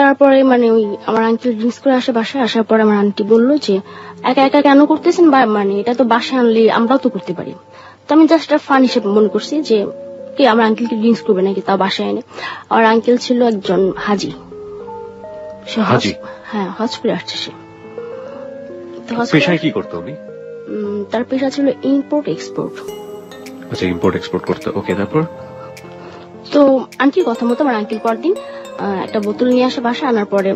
তারপরে মানে ওই আমার আঙ্কেল ড্রিঙ্কস করে আসে, বাসায় আসার পরে আমার আন্টি বললো যে একা একা কেন করতেছেন, বা মানে এটা তো বাসায় আনলে আমরাও তো করতে পারি। তো আমি জাস্ট ফান হিসেবে মনে করছি যে কি আমার আঙ্কেল কি ড্রিঙ্কস করবে নাকি, তাও বাসায় এনে। আমার আঙ্কেল ছিল একজন হাজি, হ্যাঁ হজ করে আসছে সে। পেশায় কি করতো উনি? তার পেশা ছিল ইম্পোর্ট এক্সপোর্ট। আচ্ছা, ইম্পোর্ট এক্সপোর্ট করতো। ওকে, তারপর? তো আন্টির কথা মতো আমার আঙ্কেল পরদিন একটা বোতল নিয়ে আসে বাসা, আনার পরে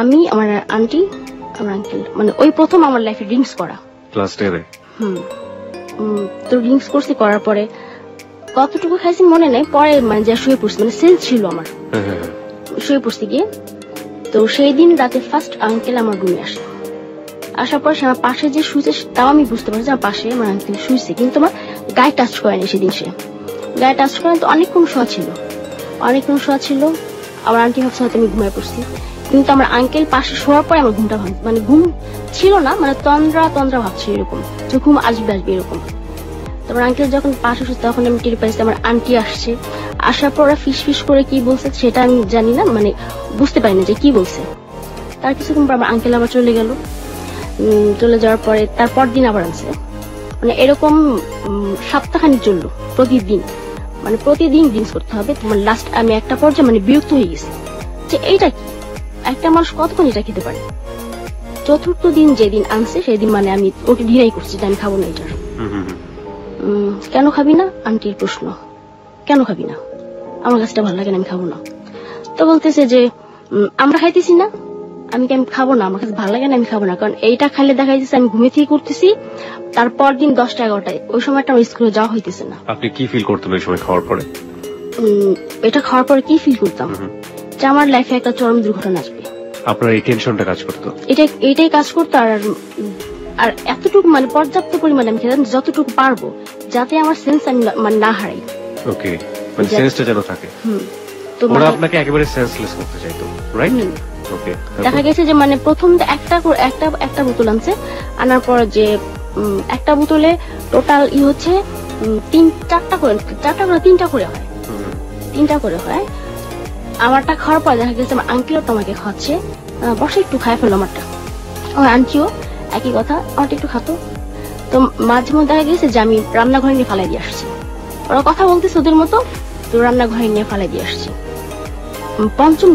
আমি, আমার আন্টি, আমার আঙ্কেল মানে ওই প্রথম আমার লাইফে ড্রিঙ্কস করা ক্লাস 10 এ। তো ড্রিঙ্কস করছি, করার পরে কতটুকু খাইছি মনে নেই, পরে মানে যা শুয়ে পড়ছি, মানে সেন্স ছিল আমার, শুয়ে পড়ছি গিয়ে। তো সেই দিন রাতে ফার্স্ট আঙ্কেল আমার রুমে আসে, আসার পর সে আমার পাশে যে শুয়েছে, তাও আমি বুঝতে পারছি আমার পাশে আমার আঙ্কেল শুয়েছে, কিন্তু আমার গায়ে টাচ করেনি সেদিন। সে গায়ে টাচ করেন, তো অনেকক্ষণ শোয়া ছিল। আমার আন্টি ভাবছে হয়তো আমি ঘুমায় পড়ছি, কিন্তু আমার আঙ্কেল পাশে শোয়ার পরে আমার ঘুমটা ভাঙছে, মানে ঘুম ছিল না, মানে তন্দ্রা ভাবছি এরকম, যে ঘুম আসবে এরকম। তোমার আঙ্কেল যখন পাশে শুচ্ছে তখন আমি টের পাইছি আমার আন্টি আসছে। আসার পর ওরা ফিস করে কি বলছে সেটা আমি জানি না, মানে বুঝতে পারিনি যে কি বলছে। তার কিছুক্ষণ পর আমার আঙ্কেল আবার চলে গেল। চলে যাওয়ার পরে তারপর দিন আবার আনছে, মানে এরকম সপ্তাহখানি চললো, প্রতিদিন ড্রিঙ্কস করতে হবে। তোমার লাস্ট আমি একটা পর্যায়ে মানে বিরক্ত হয়ে গেছি যে এইটা কি, একটা মানুষ কতক্ষণ এটা খেতে পারে। চতুর্থ দিন যেদিন আনছে সেদিন মানে আমি ওকে ডিনাই করছি যে আমি খাবো না এটা। কেন খাবি না? আন্টির প্রশ্ন, কেন খাবি না? আমার কাছটা ভালো লাগে না, আমি খাবো না। তো বলতেছে যে আমরা খাইতেছি না, আমি খাবো না, আমার কাছে ভালো লাগে না, আমি খাবো না, কারণ এইটা খাইলে দেখা যাচ্ছে আমি ঘুমে থেকে করতেছি। তারপর দিন 10টা 11টায়, ওই সময়টা আমার স্কুলে যাওয়া হইতেছে না। আপনি কি ফিল করতেন ওই সময় খাওয়ার পরে? এটা খাওয়ার পরে কি ফিল করতাম যে আমার লাইফে একটা চরম দুর্ঘটনা আসবে। আপনার এই টেনশনটা কাজ করতো? এটাই কাজ করতো। আর এতটুকু মানে পর্যাপ্ত পরিমাণে আমি খেতাম যতটুকু পারবো, যাতে আমার সেন্স আমি মানে না হারাই। ওকে, মানে সেন্সটা যেন থাকে। তো ওরা আপনাকে একেবারে সেন্সলেস করতে চাইতো, রাইট? ওকে, দেখা গেছে যে মানে প্রথম একটা বোতল আনছে, আনার পর যে একটা বোতলে টোটাল হচ্ছে 3-4টা করে 3টা করে হয়। আমারটা খাওয়ার পর দেখা গেছে আমার আঙ্কেলও তো আমাকে খাচ্ছে, বসে একটু খাই ফেলো আমারটা। আমার আন্টিও একই কথা, আমারটা একটু খাতো। তো মাঝে মধ্যে দেখা গেছে যে আমি রান্নাঘরে নিয়ে ফালাই দিয়ে আসছি, ওরা কথা বলতেছে ওদের মতো, তো রান্নাঘরে নিয়ে ফালাই দিয়ে আসছি। পঞ্চম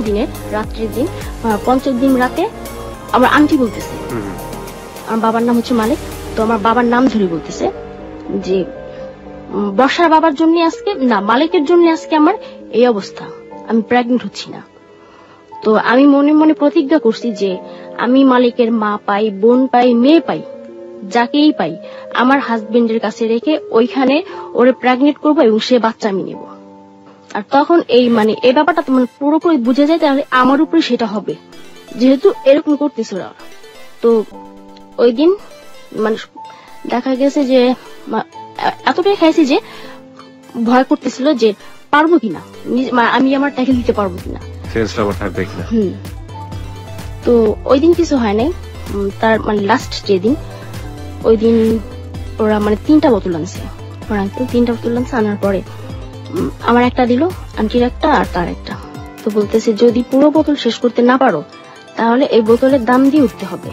দিন রাতে আমার আন্টি বলতেছে, আমার বাবার নাম হচ্ছে মালিক, তো আমার বাবার নাম ধরে বলতেছে যে বর্ষার বাবার জন্য আজকে না, মালিকের জন্য আজকে আমার এই অবস্থা, আমি প্রেগনেন্ট হচ্ছি না। তো আমি মনে মনে প্রতিজ্ঞা করছি যে আমি মালিকের মা পাই, বোন পাই, মেয়ে পাই, যাকেই পাই আমার হাজবেন্ডের কাছে রেখে ওইখানে ওরে প্রেগনেন্ট করবো এবং সে বাচ্চা আমি নেব। আর তখন এই ব্যাপারটা তো মানে পুরোপুরি বুঝে যায়, তাহলে আমার উপরে সেটা হবে, যেহেতু এরকম করতেছে ওরা। তো ওই দিন মানে দেখা গেছে যে এতটাই খাইছি যে ভয় করতেছিল যে পারবো কিনা, আমি আমার ট্যাকেল দিতে পারবো কিনা। তো ওই দিন কিছু হয় নাই। তার মানে লাস্ট যেদিন, ওই দিন ওরা মানে 3টা বোতল আনছে, 3টা বোতল আনছে। আনার পরে আমার একটা দিল, আন্টির একটা, আর তার একটা। তো বলতেছে যদি পুরো বোতল শেষ করতে না পারো তাহলে এই বোতলের দাম দিয়ে উঠতে হবে।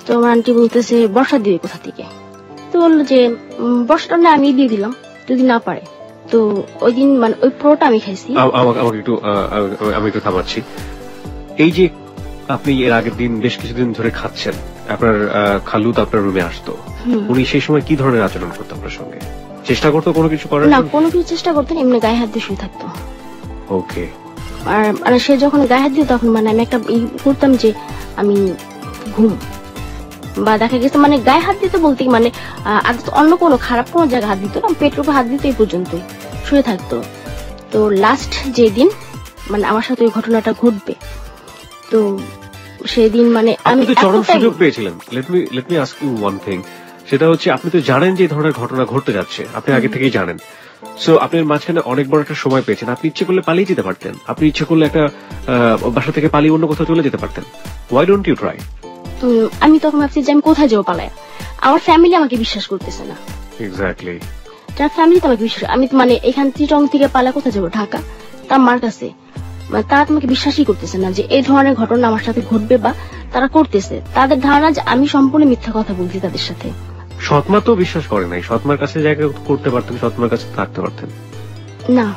তো আমার আন্টি বলতেছে বর্ষা দিবে কোথা থেকে? তো বললো যে বর্ষাটা না আমি দিয়ে দিলাম যদি না পারে। তো ওই দিন মানে ওই পুরোটা আমি খাইছি। আমি একটু থামাচ্ছি। এই যে আপনি এর আগের দিন বেশ কিছুদিন ধরে খাচ্ছেন, আপনার খালু তো আপনার রুমে আসতো, উনি সেই সময় কি ধরনের আচরণ করতো আপনার সঙ্গে? চেষ্টা করতো কোনো কিছু করার? না, কোনো কিছু চেষ্টা করতেন, এমনি গায়ে হাত দিয়ে শুয়ে থাকতো। ওকে। আর সে যখন গায়ে হাত দিত তখন মানে আমি একটা করতাম যে আমি ঘুম, বা দেখা গেছে মানে গায়ে হাত দিতে বলতে মানে অন্য কোনো খারাপ কোনো জায়গায় হাত দিত না, পেটের উপর হাত দিত, এই পর্যন্তই শুয়ে থাকতো। তো লাস্ট যেদিন মানে আমার সাথে ওই ঘটনাটা ঘটবে, তো সেদিন মানে আমি চরম সুযোগ পেয়েছিলেন। Let me ask you one thing, সেটা হচ্ছে আপনি তো জানেন যে এই ধরনের ঘটনা ঘটতে যাচ্ছে, আপনি আগে থেকেই জানেন। সো আপনি মাঝখানে অনেক বড় একটা সময় পেয়েছেন, আপনি ইচ্ছে করলে পালিয়ে যেতে পারতেন, আপনি ইচ্ছে করলে একটা বাসা থেকে পালিয়ে অন্য কোথাও চলে যেতে পারতেন। Why don't you try? আমি তখন ভাবছি যে আমি কোথায় যাবো পালায়, আমার ফ্যামিলি আমাকে বিশ্বাস করতেছে না। এক্স্যাক্টলি, যার ফ্যামিলি তো আমাকে বিশ্বাস, আমি মানে এখান চিটং থেকে পালা কোথায় যাবো? ঢাকা, তার মার কাছে। মানে তারা তোমাকে বিশ্বাসই করতেছে না যে এই ধরনের ঘটনা আমার সাথে ঘটবে, বা তারা করতেছে। তাদের ধারণা যে আমি সম্পূর্ণ মিথ্যা কথা বলছি তাদের সাথে। সৎমা তো বিশ্বাস করে নাই, সৎমার কাছে জায়গা করতে পারতেন, সৎমার কাছে থাকতে পারতেন না,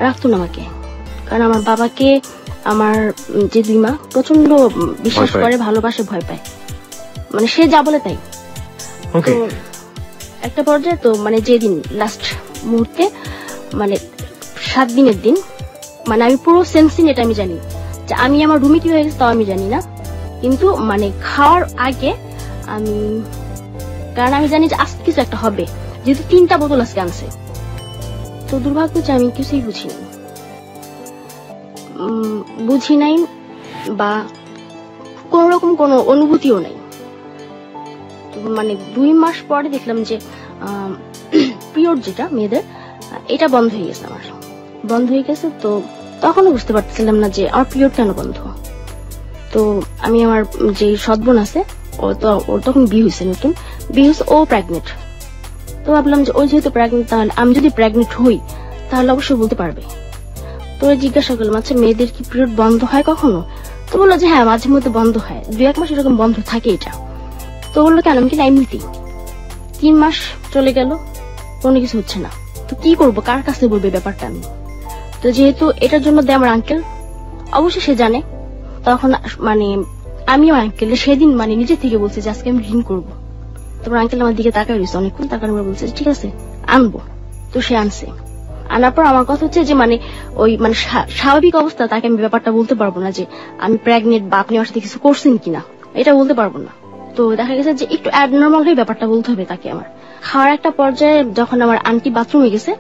রাখতো না আমাকে। কারণ আমার বাবাকে আমার যে 2 মা প্রচন্ড বিশ্বাস করে, ভালোবাসে, ভয় পায়, মানে সে যা বলে তাই। তো একটা পর্যায়ে তো মানে যেদিন লাস্ট মুহূর্তে মানে 7 দিনের দিন, মানে আমি পুরো সেন্সিন এটা আমি জানি যে আমি আমার রুমে কি হয়ে গেছে তাও আমি জানি না, কিন্তু মানে খাওয়ার আগে আমি, কারণ আমি জানি যে আজকে কিছু একটা হবে, যেহেতু 3টা বোতল আজকে আনছে। তো দুর্ভাগ্য যে আমি কিছুই বুঝি নাই বা কোন রকম কোনো অনুভূতিও নাই। মানে 2 মাস পরে দেখলাম যে পিরিয়ড যেটা মেয়েদের, এটা বন্ধ হয়ে গেছে, আমার বন্ধ হয়ে গেছে। তো তখনও বুঝতে পারছিলাম না যে আমার পিরিয়ড কেন বন্ধ। তো আমি আমার যে সৎবোন আছে, ওর তখন বিয়ে হয়েছে, নতুন বিয়ে হয়েছে, ও প্রেগনেন্ট। তো ভাবলাম যে ওই যেহেতু প্রেগনেন্ট, তাহলে আমি যদি প্রেগনেন্ট হই তাহলে অবশ্যই বলতে পারবে। তো জিজ্ঞাসা করলাম, আচ্ছা মেয়েদের কি পিরিয়ড বন্ধ হয় কখনো? তো বললো যে হ্যাঁ, মাঝে মধ্যে বন্ধ হয়, 2-1 মাস এরকম বন্ধ থাকে এটা। তো বললো কেন? আমি কি এমনিতেই। 3 মাস চলে গেল, কোনো কিছু হচ্ছে না। তো কি করবো, কার কাছে বলবে ব্যাপারটা আমি? তো যেহেতু এটার জন্য দেয় আমার আঙ্কেল, অবশ্যই সে জানে। তখন মানে আমি আমার আঙ্কেল সেদিন মানে নিজে থেকে বলছে যে আজকে আমি ড্রিঙ্ক করবো। তোমার আঙ্কেল আমার দিকে তাকায় রয়েছে অনেকক্ষণ, তাকার পর বলছে ঠিক আছে আনবো। তো সে আনছে, আনার পর আমার কথা হচ্ছে যে মানে ওই মানে স্বাভাবিক অবস্থা তাকে আমি ব্যাপারটা বলতে পারবো না যে আমি প্রেগনেন্ট বা আপনি আমার সাথে কিছু করছেন কিনা, এটা বলতে পারবো না। তো দেখা গেছে যে একটু অ্যাবনর্মাল হয়ে ব্যাপারটা বলতে হবে তাকে আমার। খাওয়ার একটা পর্যায়ে যখন আমার আন্টি বাথরুমে গেছে,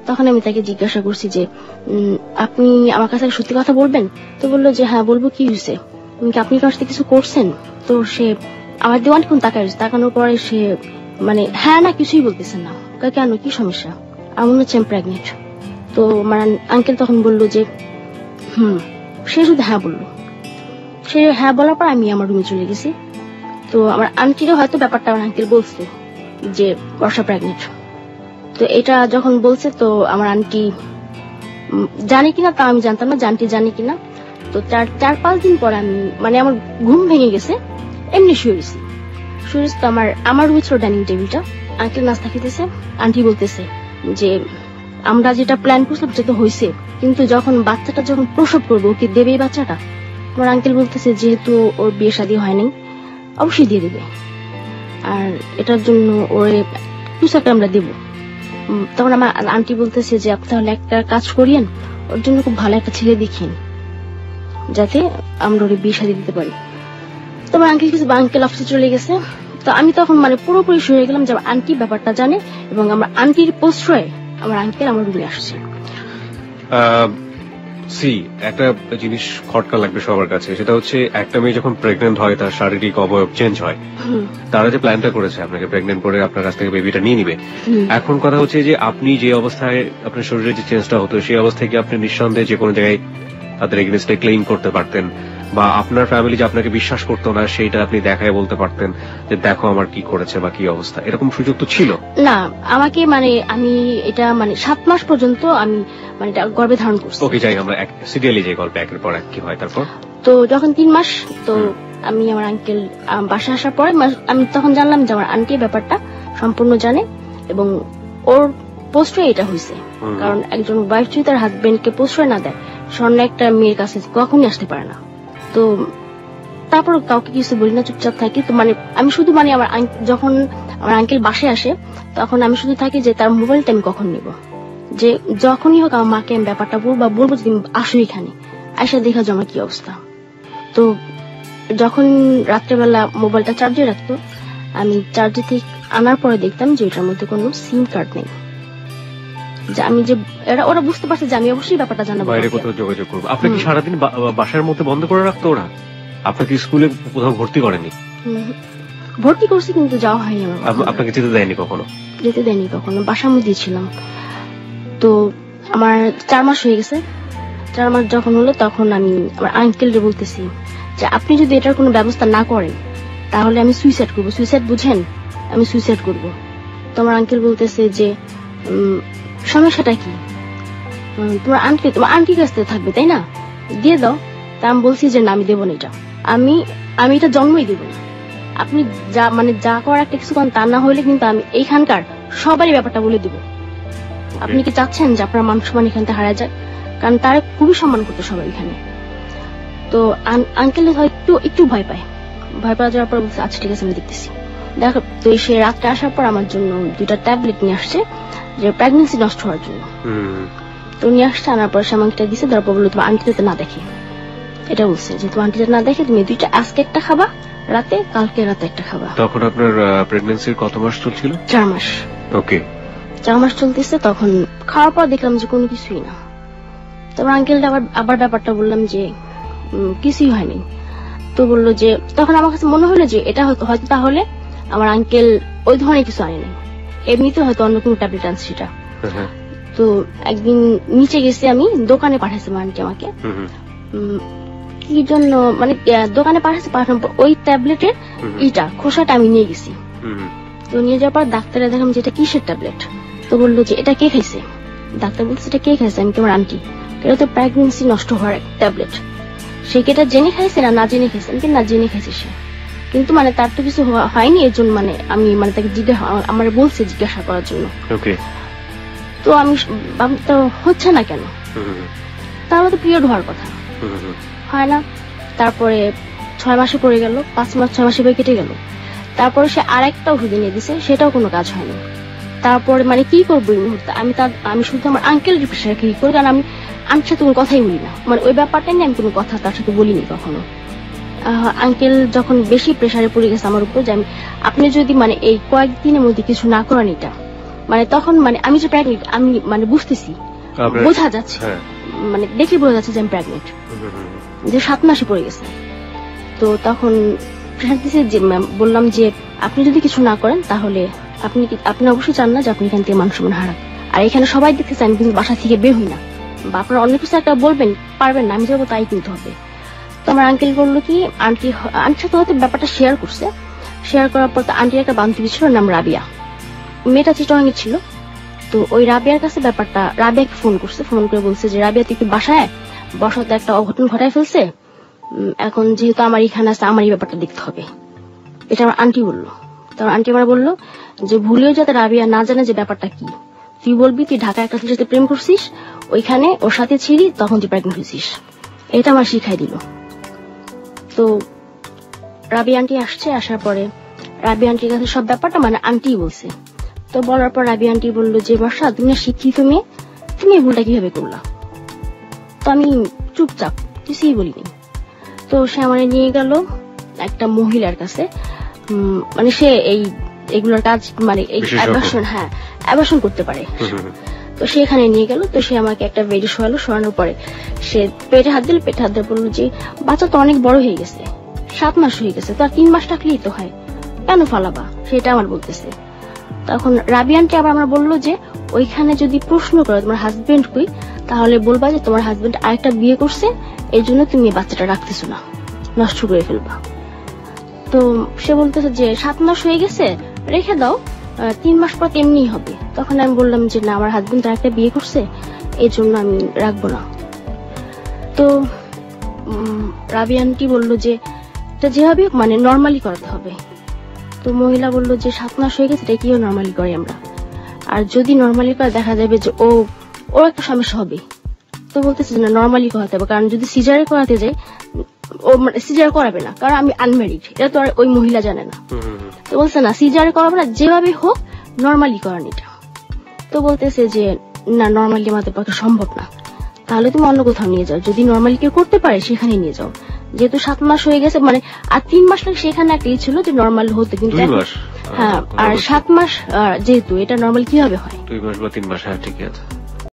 তখন আমি তাকে জিজ্ঞাসা করছি যে আপনি আমার কাছে সত্যি কথা বলবেন? তো বললো যে হ্যাঁ বলবো, কি হয়েছে, আপনি কার সাথে কিছু করছেন? তো সে আমার দিয়ে অনেকক্ষণ তাকায়, তাকানোর পরে সে মানে হ্যাঁ না কিছুই বলতেছে না। কেন, কি সমস্যা? আমার মনে হচ্ছে আমি প্রেগনেন্ট। তো আমার আঙ্কেল তখন বললো যে সে শুধু হ্যাঁ বললো। সে হ্যাঁ বলার পর আমি আমার রুমে চলে গেছি। তো আমার আন্টিরও হয়তো ব্যাপারটা আমার আঙ্কেল বলছে যে বর্ষা প্রেগনেন্ট। তো এটা যখন বলছে, তো আমার আন্টি জানে কিনা তা আমি জানতাম না, আন্টি জানে কিনা। তো 4-5 দিন পর আমি মানে আমার ঘুম ভেঙে গেছে, এমনি শুয়ে গেছি। তো আমার রুমে ছিল ডাইনিং টেবিলটা, আঙ্কেল নাস্তা খেতেছে। আন্টি বলতেছে যে আমরা যেটা প্ল্যান করছিলাম সেটা হয়েছে, কিন্তু যখন বাচ্চাটা যখন প্রসব করবো, ওকে দেবে এই বাচ্চাটা? আমার আঙ্কেল বলতেছে যেহেতু ওর বিয়ে শাদী হয়নি, অবশ্যই দিয়ে দেবে, আর এটার জন্য ওর কিছু একটা আমরা দেবো। তখন আমার আন্টি বলতেছে যে আপনি তাহলে একটা কাজ করিয়েন, ওর জন্য খুব ভালো একটা ছেলে দেখিয়েন যাতে আমরা ওর বিয়ে শাদী দিতে পারি। তোমার আঙ্কেল কিছু আঙ্কেল অফিসে চলে গেছে। তো আমি তখন মানে পুরোপুরি শুয়ে গেলাম যে আমার আন্টি ব্যাপারটা জানে, এবং আমার আন্টির প্রশ্রয়ে আমার আঙ্কেল আমার রুমে আসছে। একটা জিনিস খটকা লাগবে সবার কাছে, সেটা হচ্ছে একটা মেয়ে যখন প্রেগনেন্ট হয় তার শারীরিক অবয়ব চেঞ্জ হয়। তারা যে প্ল্যানটা করেছে আপনাকে প্রেগনেন্ট করে আপনার কাছ থেকে বেবিটা নিয়ে নিবে, এখন কথা হচ্ছে যে আপনি যে অবস্থায় আপনার শরীরে যে চেঞ্জটা হতো সেই অবস্থায় কি আপনি নিঃসন্দেহে যে কোনো জায়গায় তাদের এগেইনস্টে ক্লেইম করতে পারতেন, বা আপনার ফ্যামিলি যে আপনাকে বিশ্বাস করতো না সেইটা আপনি দেখায় বলতে পারতেন যে দেখো আমার কি করেছে বা কি অবস্থা, এরকম সুযোগ তো ছিল না? আমাকে মানে আমি এটা মানে 7 মাস পর্যন্ত আমি মানে গর্ভে ধারণ করছি। ওকে, যাই আমরা সিরিয়ালি যে গল্প একের পর এক কি হয় তারপর। তো যখন 3 মাস, তো আমি আমার আঙ্কেল বাসা আসার পরে আমি তখন জানলাম যে আমার আন্টি ব্যাপারটা সম্পূর্ণ জানে, এবং ওর প্রশ্রয় এটা হয়েছে। কারণ একজন ওয়াইফ যদি তার হাজবেন্ডকে প্রশ্রয় না দেয়, স্বর্ণ একটা মেয়ের কাছে কখনই আসতে পারে না। তো তারপর কাউকে কিছু বলি না, চুপচাপ থাকি। তো মানে আমি শুধু মানে যখন আমার আঙ্কেল বাসায় আসে, তখন আমি শুধু থাকি যে তার মোবাইলটা আমি কখন নিব, যে যখনই হোক আমার মাকে আমি ব্যাপারটা বলবো যে আসো এখানে আয়সা দেখা জমা কি অবস্থা। তো যখন রাত্রেবেলা মোবাইলটা চার্জে রাখতো, আমি চার্জে থেকে আনার পরে দেখতাম যে এটার মধ্যে কোনো সিম কার্ড নেই। যে আমি যে ওরা বুঝতে পারছে যে আমি অবশ্যই ব্যাপারটা জানাবো, বাইরে কোথাও যোগাযোগ করবো। আপনি কি সারাদিন বাসার মধ্যে বন্ধ করে রাখতো ওরা? আপনাকে স্কুলে কোথাও ভর্তি করেনি? ভর্তি করছি কিন্তু যাওয়া হয়নি। আপনাকে যেতে দেয়নি কখনো? যেতে দেয়নি কখনো, বাসার মধ্যেই ছিলাম। তো আমার 4 মাস হয়ে গেছে। 4 মাস যখন হলো, তখন আমি আমার আঙ্কেলকে বলতেছি যে আপনি যদি এটার কোনো ব্যবস্থা না করেন তাহলে আমি সুইসাইড করবো। সুইসাইড বুঝেন? আমি সুইসাইড করবো। তো আমার আঙ্কেল বলতেছে যে সমস্যাটা কি? তোমার আন্টির কাছ থেকে থাকবে তাই না? দিয়ে দাও। তা আমি বলছি যে না, আমি দেবো না এটা, আমি এটা জন্মই দেবো না। আপনি যা করার একটা কিছু করেন, তা না হলে কিন্তু আমি এইখানকার সবারই ব্যাপারটা বলে দিব। আপনি কি চাচ্ছেন যে আপনার মান সম্মান এখান থেকে হারা যায়? কারণ তারা খুবই সম্মান করতো সবাই এখানে। তো আঙ্কেল হয়তো একটু ভয় পায়, ভয় পাওয়া যাওয়ার পর বলছে আচ্ছা ঠিক আছে আমি দেখতেছি। দেখো, তো সে রাত্রে আসার পর আমার জন্য 2টা ট্যাবলেট নিয়ে আসছে, যে প্রেগন্যান্সি নষ্ট হওয়ার জন্য। তো নিয়ে আসছে, আনার পর সে আমাকে দিচ্ছে, তারপর বললো তোমার আন্টি যাতে না দেখে। এটা বলছে যে তোমার আন্টি যাতে না দেখে, তুমি 2টা আজকে একটা খাবা রাতে, কালকে রাতে একটা খাবা। তখন আপনার প্রেগন্যান্সির কত মাস চলছিল? 4 মাস। ওকে, 4 মাস চলতেছে। তখন খাওয়ার পর দেখলাম যে কোনো কিছুই না। তারপর আঙ্কেলটা আবার ব্যাপারটা বললাম যে কিছুই হয়নি। তো বললো যে, তখন আমার কাছে মনে হলো যে এটা হয়তো তাহলে আমার আঙ্কেল ওই ধরনের কিছু আনেনি, এমনিতে হয়তো অন্য কোনো ট্যাবলেট আনছে সেটা। তো একদিন নিচে গেছি আমি, দোকানে পাঠাইছে আন্টি আমাকে, কি জন্য মানে দোকানে পাঠানোর পর ওই ট্যাবলেটের খোসাটা আমি নিয়ে গেছি। তো নিয়ে যাওয়ার পর ডাক্তারে দেখলাম যে এটা কিসের ট্যাবলেট। তো বললো যে এটা কে খাইছে? ডাক্তার বলছে এটা কে খাইছে? আমি তোমার আন্টি। এটা তো প্রেগন্যান্সি নষ্ট হওয়ার ট্যাবলেট। সে কি এটা জেনে খাইছে না জেনে খাইছে? আমি না জেনে খাইছে সে, কিন্তু মানে তার তো কিছু হয়নি, এর জন্য মানে আমি তাকে আমার বলছে জিজ্ঞাসা করার জন্য। তো আমি তো হচ্ছে না কেন, তাহলে তো পিরিয়ড হওয়ার কথা, হয় না। তারপরে 6 মাসে পড়ে গেল, 5 মাস 6 মাসে বই কেটে গেল। তারপরে সে আরেকটা ওষুধ এনে দিছে, সেটাও কোনো কাজ হয়নি। তারপরে মানে কি করবো এই মুহূর্তে আমি শুধু আমার আঙ্কেলের প্রেশারে কি করি, কারণ আমি সাথে কোনো কথাই বলি না, মানে ওই ব্যাপারটা নিয়ে আমি কোনো কথা তার সাথে বলিনি কখনো। আঙ্কেল যখন বেশি প্রেশারে পড়ে গেছে আমার উপর, যে আপনি যদি মানে এই কয়েকদিনের মধ্যে কিছু না করেন এটা, মানে তখন মানে আমি যে প্রেগনেন্ট আমি মানে বুঝতেছি, বোঝা যাচ্ছে, মানে দেখে বোঝা যাচ্ছে যে আমি প্রেগনেন্ট, যে 7 মাসে পড়ে গেছে। তো তখন প্রেশার দিছে, যে বললাম যে আপনি যদি কিছু না করেন তাহলে আপনি অবশ্যই চান না যে আপনি এখান থেকে মান সম্মান হারান, আর এখানে সবাই দেখতেছে আমি কিন্তু বাসা থেকে বের হই না, বা আপনারা অন্য কিছু একটা বলবেন পারবেন না, আমি যাবো তাই কিন্তু হবে। তো আমার আঙ্কেল বললো কি, আন্টির সাথে হয়তো ব্যাপারটা শেয়ার করছে। শেয়ার করার পর আন্টির একটা বান্ধবী ছিল, নাম রাবিয়া, মেয়েটা চিটং এর ছিল। তো ওই রাবিয়ার কাছে ব্যাপারটা, রাবিয়াকে ফোন করছে, ফোন করে বলছে যে রাবিয়া তুই একটু বাসায় বসাতে একটা অঘটন ঘটায় ফেলছে, এখন যেহেতু আমার এখানে আছে আমার এই ব্যাপারটা দেখতে হবে। এটা আমার আন্টি বললো। তো আন্টি আমার বললো যে ভুলেও যাতে রাবিয়া না জানে যে ব্যাপারটা কি, তুই বলবি তুই ঢাকায় একটা ছেলের সাথে প্রেম করছিস, ওইখানে ওর সাথে ছিলি, তখন তুই প্রেগনেন্ট হয়েছিস। এটা আমার শিখাই দিল। তো রাবি আন্টি আসছে, আসার পরে রাবি আন্টির কাছে সব ব্যাপারটা মানে আন্টি বলছে। তো বলার পর রাবি আন্টি বললো যে বর্ষা তুমি না শিক্ষিত মেয়ে, তুমি এই ভুলটা কিভাবে করলা? তো আমি চুপচাপ কিছুই বলিনি। তো সে আমার নিয়ে গেল একটা মহিলার কাছে, মানে সে এইগুলোর কাজ মানে এই অ্যাবর্শন করতে পারে। তো সে এখানে নিয়ে গেল। তো সে আমাকে একটা বেডে শোয়ালো, শোয়ানোর পরে সে পেটে হাত দিল, পেটে হাত দিয়ে বললো যে বাচ্চা তো অনেক বড় হয়ে গেছে, 7 মাস হয়ে গেছে, তো আর 3 মাস থাকলেই তো হয়, কেন ফালাবা? সেটা আমার বলতেছে। তখন রাবিয়ানকে আবার আমার বললো যে ওইখানে যদি প্রশ্ন করো তোমার হাজবেন্ড কই, তাহলে বলবা যে তোমার হাজবেন্ড আরেকটা বিয়ে করছে, এই জন্য তুমি বাচ্চাটা রাখতেছো না, নষ্ট করে ফেলবা। তো সে বলতেছে যে 7 মাস হয়ে গেছে, রেখে দাও, 3 মাস পর এমনিই হবে। তখন আমি বললাম যে না, আমার হাজবেন্ড আরেকটা বিয়ে করছে, এই জন্য আমি রাখবো না। তো রাবিয়ানটি বললো যে এটা যেভাবে মানে নর্মালি করাতে হবে। তো মহিলা বললো যে 7 মাস হয়ে গেছে, এটা কিও নর্মালি করি আমরা, আর যদি নর্মালি করে দেখা যাবে যে ওর একটা সমস্যা হবে। তো বলতেছে না নর্মালি করাতে হবে, কারণ যদি সিজারে করাতে যাই ও মানে সিজার করাবে না, কারণ আমি আনম্যারিড, এটা তো আর ওই মহিলা জানে না। তো বলছে না সিজারে করাবে না, যেভাবে হোক নর্মালি করান এটা। তো বলতেছে যে না নর্মালি আমাদের পক্ষে সম্ভব না, তাহলে তুমি অন্য কোথাও নিয়ে যাও, যদি নর্মালি কেউ করতে পারে সেখানে নিয়ে যাও। যেহেতু 7 মাস হয়ে গেছে, মানে আর 3 মাস লাগে, সেখানে একটা ছিল যে নর্মাল হতে, কিন্তু হ্যাঁ, আর 7 মাস যেহেতু এটা নর্মাল কিভাবে হয়, 2 মাস বা 3 মাস, হ্যাঁ ঠিক আছে।